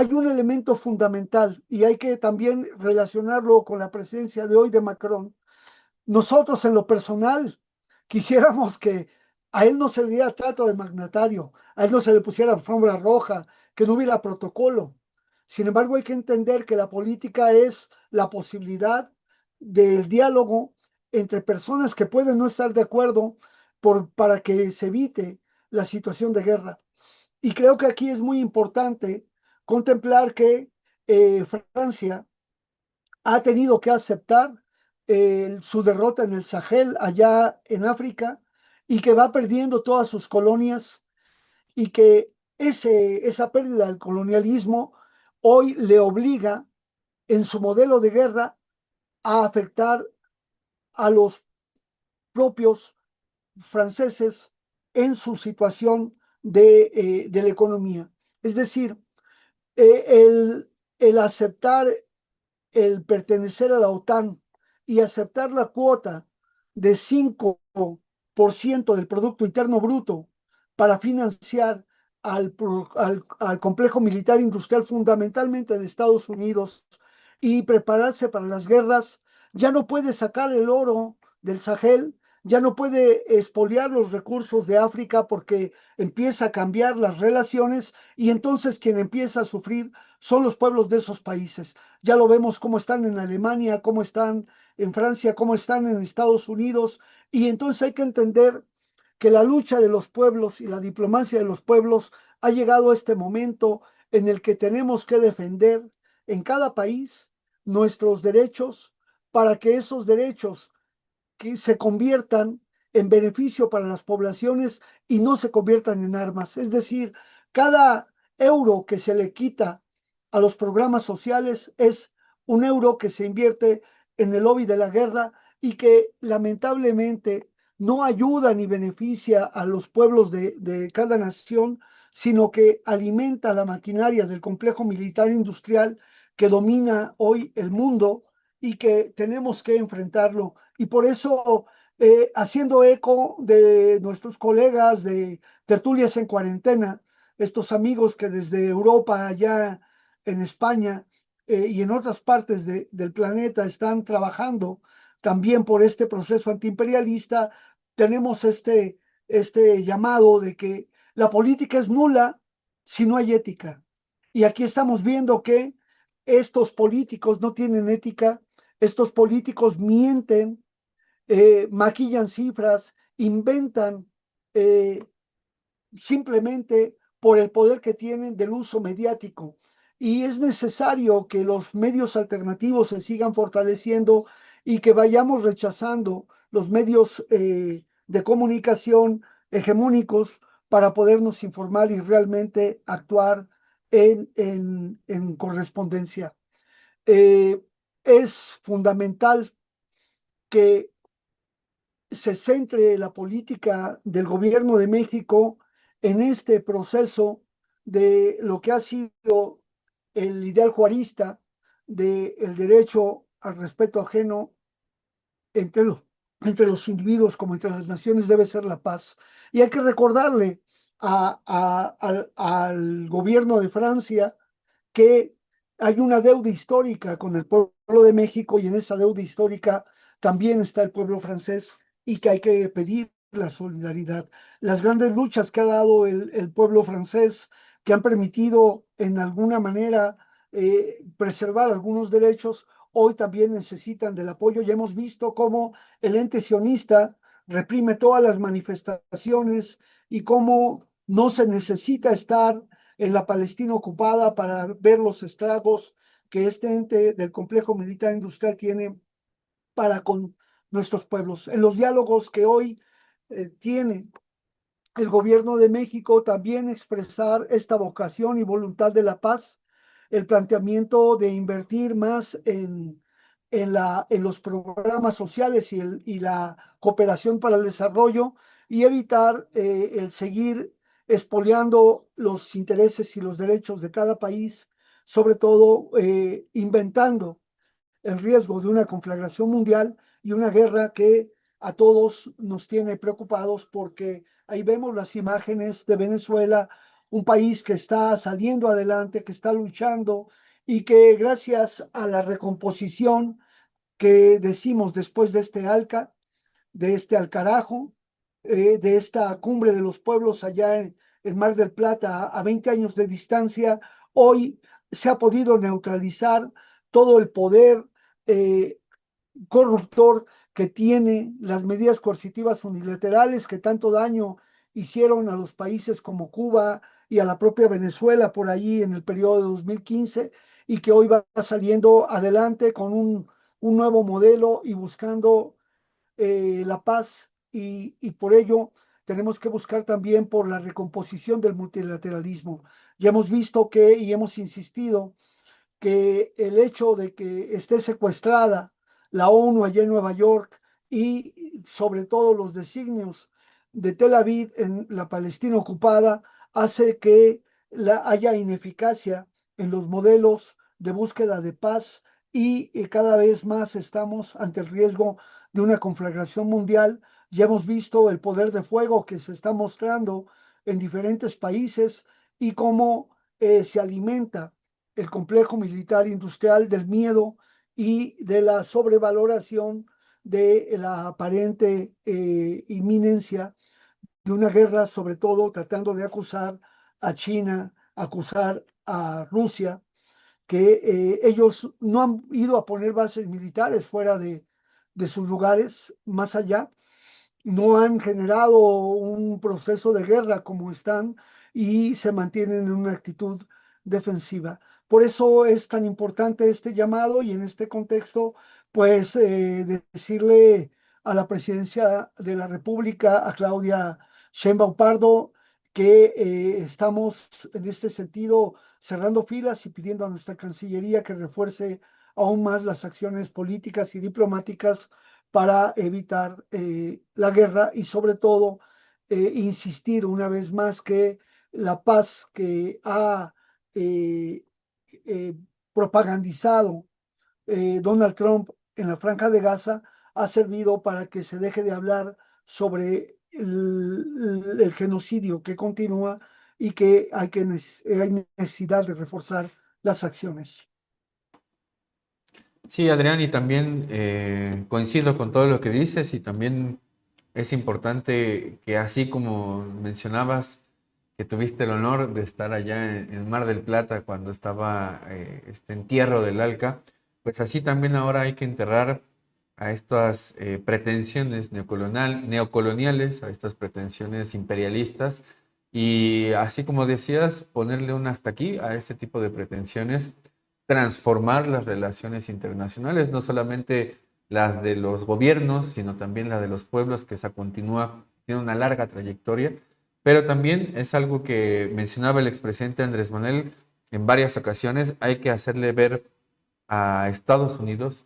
hay un elemento fundamental y hay que también relacionarlo con la presencia de hoy de Macron. Nosotros en lo personal quisiéramos que a él no se le diera trato de magnatario, a él no se le pusiera alfombra roja, que no hubiera protocolo. Sin embargo, hay que entender que la política es la posibilidad del diálogo entre personas que pueden no estar de acuerdo para que se evite la situación de guerra. Y creo que aquí es muy importante contemplar que Francia ha tenido que aceptar su derrota en el Sahel, allá en África, y que va perdiendo todas sus colonias y que esa pérdida del colonialismo hoy le obliga en su modelo de guerra a afectar a los propios franceses en su situación de la economía. Es decir, eh, el, el aceptar el pertenecer a la OTAN y aceptar la cuota de 5% del Producto Interno Bruto para financiar al complejo militar industrial fundamentalmente de Estados Unidos y prepararse para las guerras, ya no puede sacar el oro del Sahel, ya no puede expoliar los recursos de África porque empieza a cambiar las relaciones y entonces quien empieza a sufrir son los pueblos de esos países. Ya lo vemos cómo están en Alemania, cómo están en Francia, cómo están en Estados Unidos. Y entonces hay que entender que la lucha de los pueblos y la diplomacia de los pueblos ha llegado a este momento en el que tenemos que defender en cada país nuestros derechos para que esos derechos que se conviertan en beneficio para las poblaciones y no se conviertan en armas. Es decir, cada euro que se le quita a los programas sociales es un euro que se invierte en el lobby de la guerra y que lamentablemente no ayuda ni beneficia a los pueblos de cada nación, sino que alimenta la maquinaria del complejo militar industrial que domina hoy el mundo y que tenemos que enfrentarlo. Y por eso, haciendo eco de nuestros colegas de Tertulias en Cuarentena, estos amigos que desde Europa, allá en España y en otras partes del planeta están trabajando también por este proceso antiimperialista, tenemos este llamado de que la política es nula si no hay ética. Y aquí estamos viendo que estos políticos no tienen ética, estos políticos mienten, maquillan cifras, inventan eh, simplemente por el poder que tienen del uso mediático. Y es necesario que los medios alternativos se sigan fortaleciendo y que vayamos rechazando los medios de comunicación hegemónicos para podernos informar y realmente actuar en correspondencia. Eh, es fundamental que se centre la política del gobierno de México en este proceso de lo que ha sido el ideal juarista del derecho al respeto ajeno entre entre los individuos como entre las naciones debe ser la paz. Y hay que recordarle al gobierno de Francia que hay una deuda histórica con el pueblo de México y en esa deuda histórica también está el pueblo francés y que hay que pedir la solidaridad. Las grandes luchas que ha dado el pueblo francés, que han permitido en alguna manera preservar algunos derechos, hoy también necesitan del apoyo. Ya hemos visto cómo el ente sionista reprime todas las manifestaciones y cómo no se necesita estar en la Palestina ocupada para ver los estragos que este ente del complejo militar industrial tiene para con nuestros pueblos. En los diálogos que hoy tiene el gobierno de México, también expresar esta vocación y voluntad de la paz, el planteamiento de invertir más en los programas sociales y la cooperación para el desarrollo y evitar el seguir expoliando los intereses y los derechos de cada país, sobre todo inventando el riesgo de una conflagración mundial y una guerra que a todos nos tiene preocupados porque ahí vemos las imágenes de Venezuela un país que está saliendo adelante, que está luchando y que gracias a la recomposición que decimos después de este ALCA, de este Alcarajo, de esta cumbre de los pueblos allá en Mar del Plata, a 20 años de distancia, hoy se ha podido neutralizar todo el poder eh, corruptor que tiene las medidas coercitivas unilaterales que tanto daño hicieron a los países como Cuba y a la propia Venezuela por allí en el periodo de 2015 y que hoy va saliendo adelante con un nuevo modelo y buscando la paz y por ello tenemos que buscar también por la recomposición del multilateralismo. Ya hemos visto que y hemos insistido que el hecho de que esté secuestrada la ONU allá en Nueva York y sobre todo los designios de Tel Aviv en la Palestina ocupada hace que haya ineficacia en los modelos de búsqueda de paz y cada vez más estamos ante el riesgo de una conflagración mundial. Ya hemos visto el poder de fuego que se está mostrando en diferentes países y cómo se alimenta el complejo militar industrial del miedo y de la sobrevaloración de la aparente inminencia de una guerra, sobre todo tratando de acusar a China, acusar a Rusia, que ellos no han ido a poner bases militares fuera de sus lugares, más allá, no han generado un proceso de guerra como están y se mantienen en una actitud defensiva. Por eso es tan importante este llamado y en este contexto, pues decirle a la presidencia de la República, a Claudia Sheinbaum Pardo, que estamos en este sentido cerrando filas y pidiendo a nuestra Cancillería que refuerce aún más las acciones políticas y diplomáticas para evitar la guerra y sobre todo insistir una vez más que la paz que ha eh, eh, propagandizado Donald Trump en la Franja de Gaza ha servido para que se deje de hablar sobre el genocidio que continúa y que hay necesidad de reforzar las acciones. Sí, Adrián, y también coincido con todo lo que dices y también es importante que así como mencionabas que tuviste el honor de estar allá en Mar del Plata cuando estaba este entierro del Alca, pues así también ahora hay que enterrar a estas pretensiones neocoloniales, a estas pretensiones imperialistas y así como decías, ponerle un hasta aquí a este tipo de pretensiones, transformar las relaciones internacionales, no solamente las de los gobiernos, sino también la de los pueblos, que esa continúa, tiene una larga trayectoria, pero también es algo que mencionaba el expresidente Andrés Manuel en varias ocasiones, hay que hacerle ver a Estados Unidos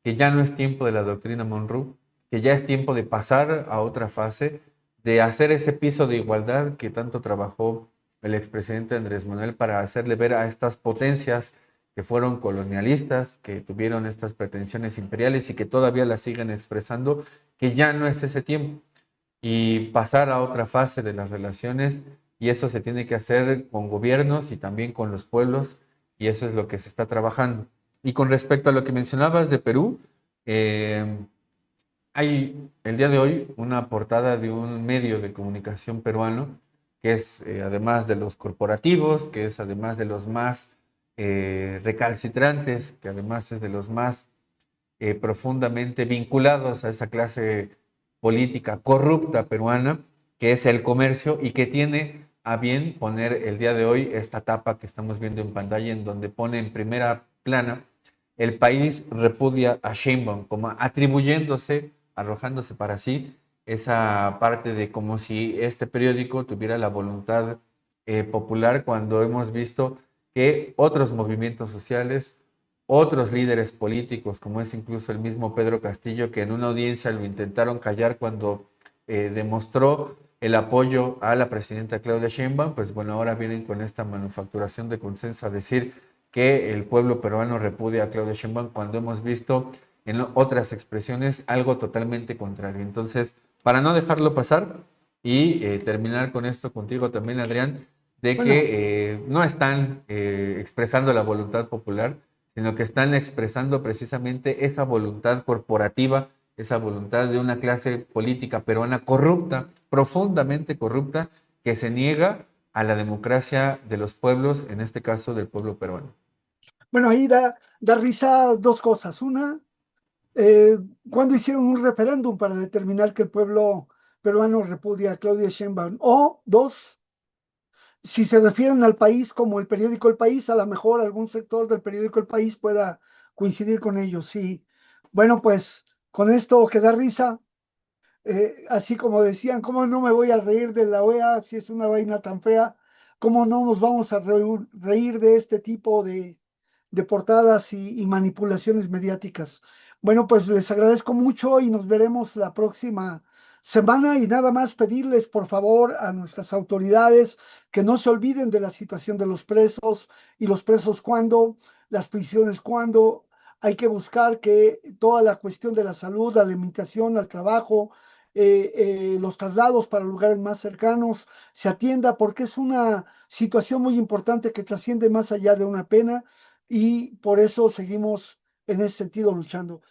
que ya no es tiempo de la doctrina Monroe, que ya es tiempo de pasar a otra fase, de hacer ese piso de igualdad que tanto trabajó el expresidente Andrés Manuel para hacerle ver a estas potencias que fueron colonialistas, que tuvieron estas pretensiones imperiales y que todavía las siguen expresando, que ya no es ese tiempo y pasar a otra fase de las relaciones y eso se tiene que hacer con gobiernos y también con los pueblos y eso es lo que se está trabajando. Y con respecto a lo que mencionabas de Perú, eh, hay el día de hoy una portada de un medio de comunicación peruano que es además de los corporativos, que es además de los más recalcitrantes, que además es de los más profundamente vinculados a esa clase política corrupta peruana, que es el comercio y que tiene a bien poner el día de hoy esta tapa que estamos viendo en pantalla, en donde pone en primera plana el país repudia a Sheinbaum, como atribuyéndose, arrojándose para sí esa parte de como si este periódico tuviera la voluntad popular cuando hemos visto que otros movimientos sociales, otros líderes políticos, como es incluso el mismo Pedro Castillo, que en una audiencia lo intentaron callar cuando demostró el apoyo a la presidenta Claudia Sheinbaum, pues bueno, ahora vienen con esta manufacturación de consenso a decir que el pueblo peruano repudia a Claudia Sheinbaum cuando hemos visto en otras expresiones algo totalmente contrario. Entonces, para no dejarlo pasar y terminar con esto contigo también, Adrián, de Bueno, que no están expresando la voluntad popular, sino que están expresando precisamente esa voluntad corporativa, esa voluntad de una clase política peruana corrupta, profundamente corrupta, que se niega a la democracia de los pueblos, en este caso del pueblo peruano. bueno, ahí da risa dos cosas. Una, eh, cuando hicieron un referéndum para determinar que el pueblo peruano repudia a Claudia Sheinbaum. O dos, si se refieren al país como el periódico El País, a lo mejor algún sector del periódico El País pueda coincidir con ellos. Sí, bueno, pues con esto que da risa, así como decían, ¿cómo no me voy a reír de la OEA si es una vaina tan fea? ¿Cómo no nos vamos a reír de este tipo de portadas y manipulaciones mediáticas? Bueno, pues les agradezco mucho y nos veremos la próxima semana y nada más pedirles por favor a nuestras autoridades que no se olviden de la situación de los presos y los presos cuando, las prisiones cuando. Hay que buscar que toda la cuestión de la salud, la alimentación, el trabajo, los traslados para lugares más cercanos se atienda porque es una situación muy importante que trasciende más allá de una pena y por eso seguimos en ese sentido luchando.